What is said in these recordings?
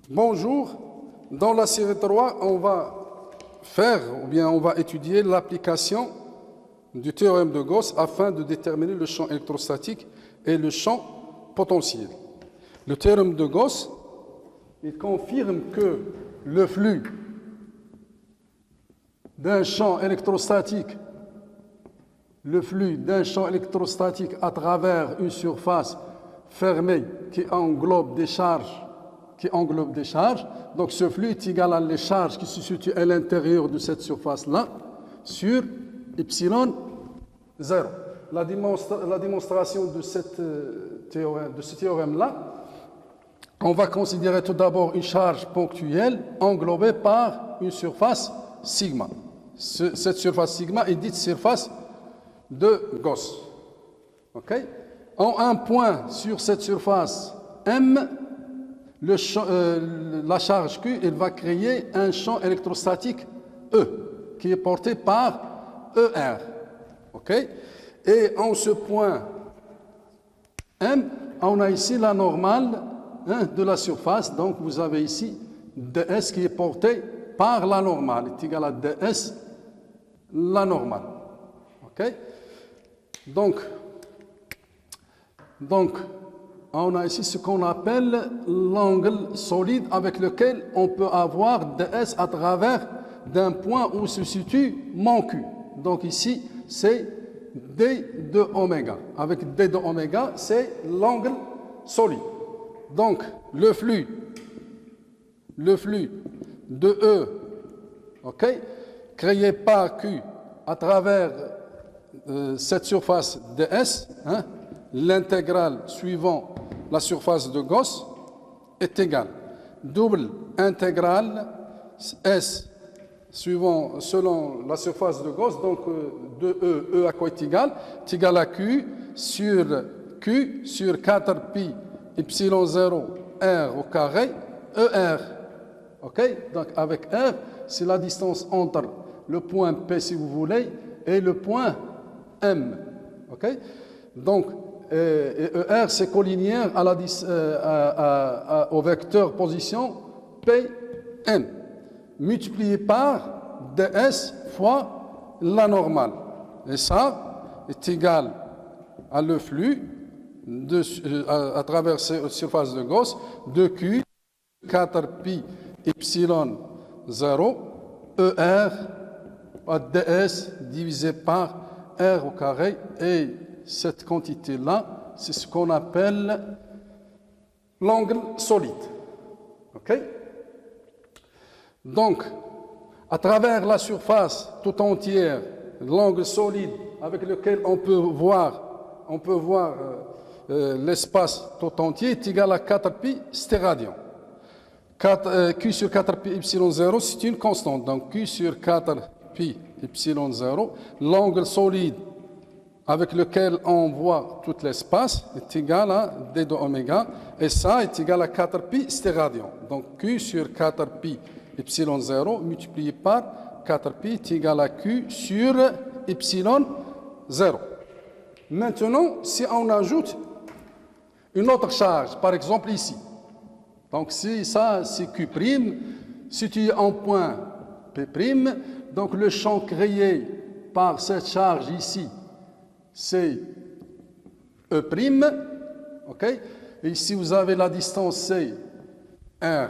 Bonjour, dans la série 3, on va on va étudier l'application du théorème de Gauss afin de déterminer le champ électrostatique et le champ potentiel. Le théorème de Gauss, il confirme que le flux d'un champ électrostatique, à travers une surface fermée qui englobe des charges, donc ce flux est égal à les charges qui se situent à l'intérieur de cette surface-là sur epsilon 0. La démonstration de ce théorème-là, on va considérer tout d'abord une charge ponctuelle englobée par une surface sigma. Cette surface sigma est dite surface de Gauss. Okay? En un point sur cette surface M, la charge Q, elle va créer un champ électrostatique E, qui est porté par ER. Okay? Et en ce point M, on a ici la normale de la surface. Donc vous avez ici ds qui est porté par la normale, est égal à ds, la normale. Okay? Donc, on a ici ce qu'on appelle l'angle solide avec lequel on peut avoir ds à travers d'un point où se situe mon Q. Donc ici, c'est d de oméga. Avec d de oméga, c'est l'angle solide. Donc, le flux de E, okay, créé par Q à travers cette surface ds, l'intégrale suivant la surface de Gauss est égale double intégrale S selon la surface de Gauss, donc de E à quoi est égal à Q sur 4pi epsilon 0 R au carré ER. Okay? Donc avec R, c'est la distance entre le point P, si vous voulez, et le point M. Okay? Donc, ER, c'est collinéaire au vecteur position PM, multiplié par ds fois la normale. Et ça est égal à le flux à travers cette surface de Gauss de Q 4pi epsilon 0 ER à ds divisé par R au carré, et cette quantité-là, c'est ce qu'on appelle l'angle solide. OK? Donc, à travers la surface tout entière, l'angle solide avec lequel on peut voir l'espace tout entier est égal à 4pi stéradian. Q sur 4pi epsilon 0, c'est une constante. Donc, Q sur 4pi epsilon 0, l'angle solide avec lequel on voit tout l'espace est égal à d de oméga, et ça est égal à 4pi stéradian. Donc Q sur 4pi epsilon 0 multiplié par 4pi est égal à Q sur epsilon 0. Maintenant, si on ajoute une autre charge, par exemple ici, donc si ça c'est Q', situé en point P', donc le champ créé par cette charge ici, c'est E', ok? Et ici vous avez la distance C R',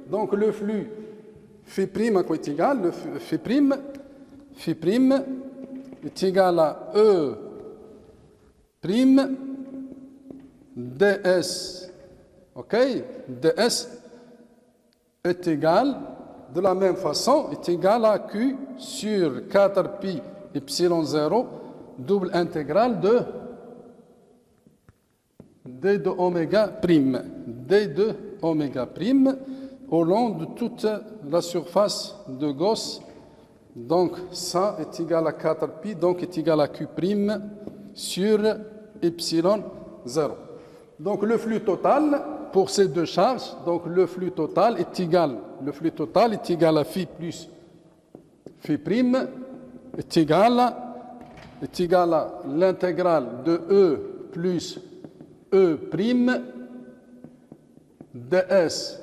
donc le flux Φ' à quoi est égal? Le Φ' est égal à E' ds, ok? ds est égal, de la même façon, est égal à Q sur 4pi epsilon 0 double intégrale de d de oméga prime, au long de toute la surface de Gauss. Donc ça est égal à 4pi, donc est égal à Q' sur epsilon 0. Donc le flux total pour ces deux charges, donc le flux total est égal à phi plus phi', est égal à l'intégrale de E plus E' ds,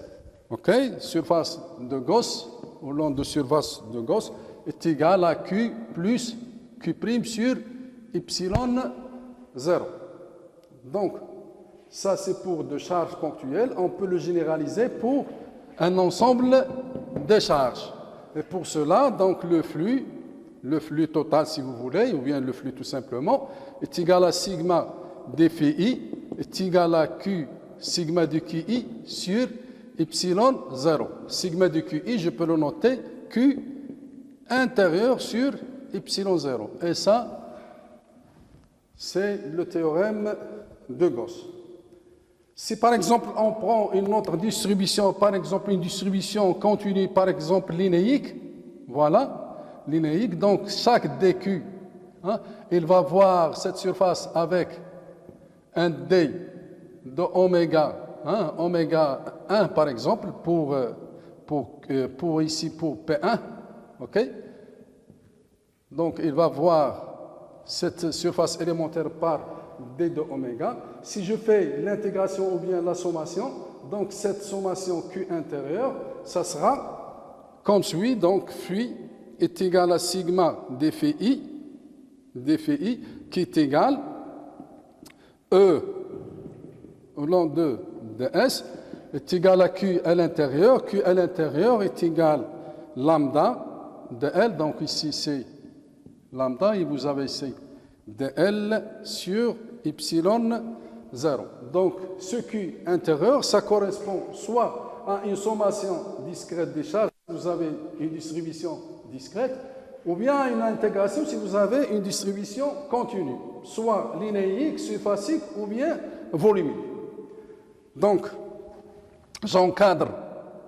ok, surface de Gauss, au long de surface de Gauss, est égal à Q plus Q' sur epsilon 0. Donc, ça c'est pour de charges ponctuelles. On peut le généraliser pour un ensemble de charges. Et pour cela, donc le flux total si vous voulez, ou bien le flux tout simplement, est égal à sigma dphi est égal à Q sigma de QI sur epsilon 0. Sigma de QI, je peux le noter Q intérieur sur epsilon 0. Et ça, c'est le théorème de Gauss. Si par exemple on prend une autre distribution, par exemple une distribution continue, par exemple linéique, voilà, linéique, donc chaque dq, il va voir cette surface avec un d de oméga, oméga 1 par exemple, pour ici pour P1, ok? Donc il va voir cette surface élémentaire par d de oméga. Si je fais l'intégration ou bien la sommation, donc cette sommation Q intérieure, ça sera comme suit, donc phi est égal à sigma dphi qui est égal E au long de ds est égal à Q à l'intérieur. Q à l'intérieur est égal lambda de L, donc ici c'est lambda et vous avez ici dl sur epsilon 0. Donc ce Q intérieur, ça correspond soit à une sommation discrète des charges, si vous avez une distribution discrète, ou bien à une intégration si vous avez une distribution continue, soit linéique, surfacique ou bien volumique. Donc, j'encadre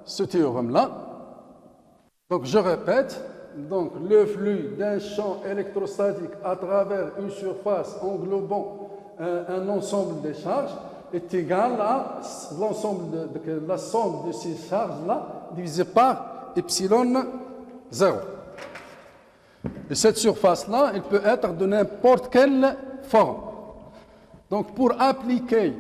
ce théorème-là. Donc, je répète, donc, le flux d'un champ électrostatique à travers une surface englobant un ensemble de charges est égal à l'ensemble la somme de ces charges-là divisé par epsilon 0. Et cette surface-là, elle peut être de n'importe quelle forme. Donc, pour appliquer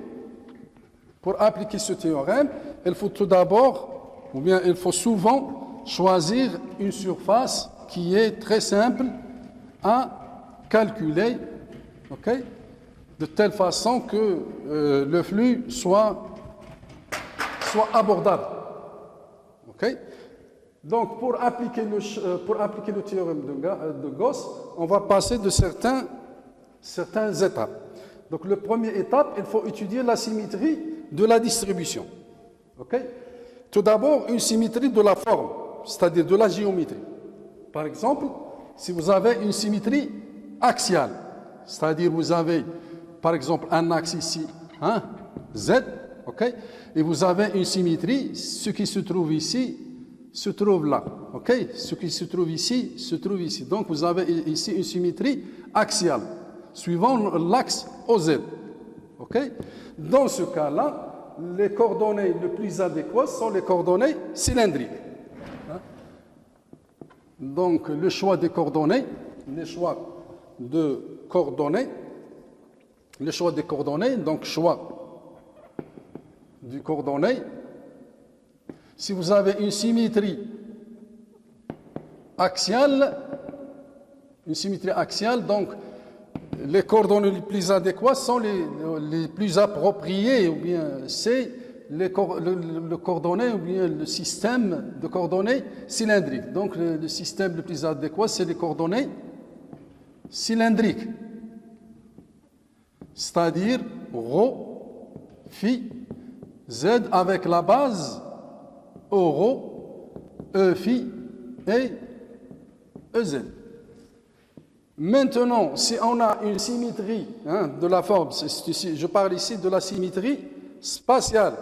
ce théorème, il faut tout d'abord, ou bien il faut souvent choisir une surface qui est très simple à calculer, ok, de telle façon que le flux soit abordable. Ok. Donc, pour appliquer le théorème de Gauss, on va passer de certaines étapes. Donc, la première étape, il faut étudier la symétrie de la distribution. Okay? Tout d'abord, une symétrie de la forme, c'est-à-dire de la géométrie. Par exemple, si vous avez une symétrie axiale, c'est-à-dire vous avez, par exemple, un axe ici, Z, okay? Et vous avez une symétrie, ce qui se trouve ici, se trouve là. Okay? Ce qui se trouve ici, se trouve ici. Donc, vous avez ici une symétrie axiale, suivant l'axe OZ. Okay? Dans ce cas-là, les coordonnées les plus adéquates sont les coordonnées cylindriques. Donc, le choix des coordonnées, donc choix du coordonné. Si vous avez une symétrie axiale, donc les coordonnées les plus adéquates sont les plus appropriées, ou bien c'est le coordonnées, ou bien le système de coordonnées cylindriques. Donc le système le plus adéquat, c'est les coordonnées cylindriques, c'est-à-dire ρ, phi, z avec la base ρ, e phi et ez. Maintenant, si on a une symétrie de la forme, je parle ici de la symétrie spatiale,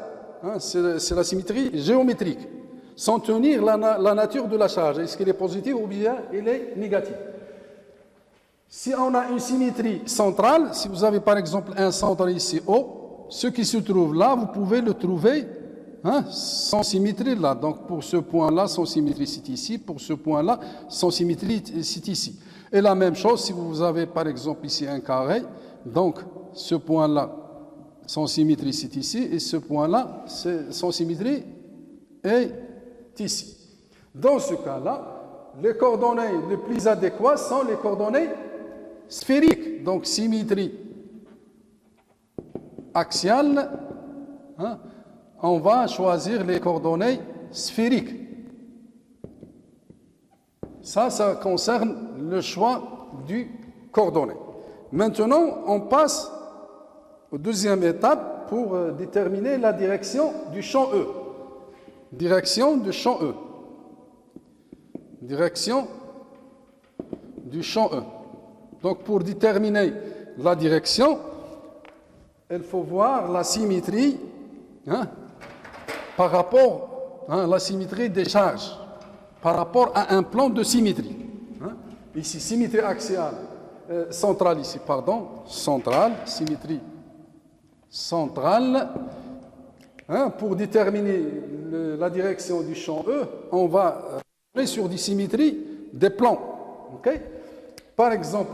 c'est la symétrie géométrique, sans tenir la nature de la charge, est-ce qu'elle est positive ou bien elle est négative. Si on a une symétrie centrale, si vous avez par exemple un centre ici O, ce qui se trouve là, vous pouvez le trouver sans symétrie là. Donc pour ce point-là, son symétrie c'est ici, pour ce point-là, son symétrie c'est ici. Et la même chose, si vous avez par exemple ici un carré, donc ce point-là, son symétrie c'est ici, et ce point-là, son symétrie est ici. Dans ce cas-là, les coordonnées les plus adéquates sont les coordonnées sphériques. Donc, symétrie axiale, hein, on va choisir les coordonnées sphériques. Ça concerne le choix du coordonnées. Maintenant, on passe aux deuxième étape pour déterminer la direction du champ E. Direction du champ E. Direction du champ E. Donc, pour déterminer la direction, il faut voir la symétrie, hein, par rapport à la symétrie des charges, par rapport à un plan de symétrie. Hein. Ici, symétrie axiale, centrale ici, pardon, centrale, symétrie centrale. Hein, pour déterminer la direction du champ E, on va aller sur des symétries des plans. Okay? Par exemple,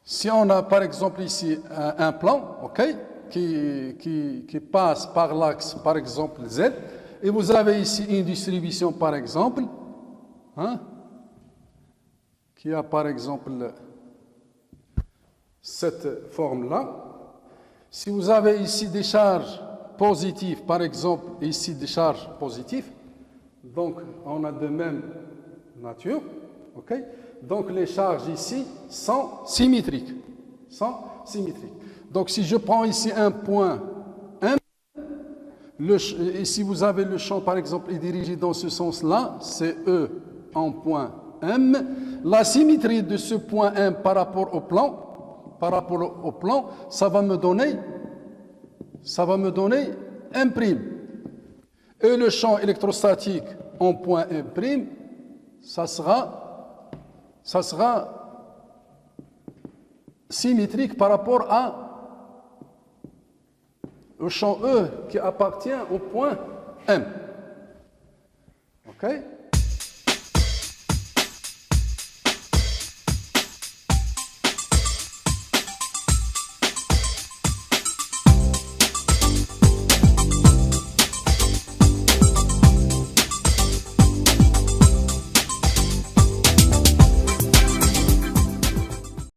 si on a par exemple ici un plan, okay, qui passe par l'axe par exemple Z, et vous avez ici une distribution par exemple, hein, qui a par exemple cette forme-là. Si vous avez ici des charges positives, par exemple ici des charges positives, donc on a de même nature, ok? Donc les charges ici sont symétriques. Donc si je prends ici un point M, et si vous avez le champ par exemple est dirigé dans ce sens-là, c'est E en point M, la symétrie de ce point M par rapport au plan, ça va me donner M'. Et le champ électrostatique en point M', ça sera symétrique par rapport au champ E qui appartient au point M. OK?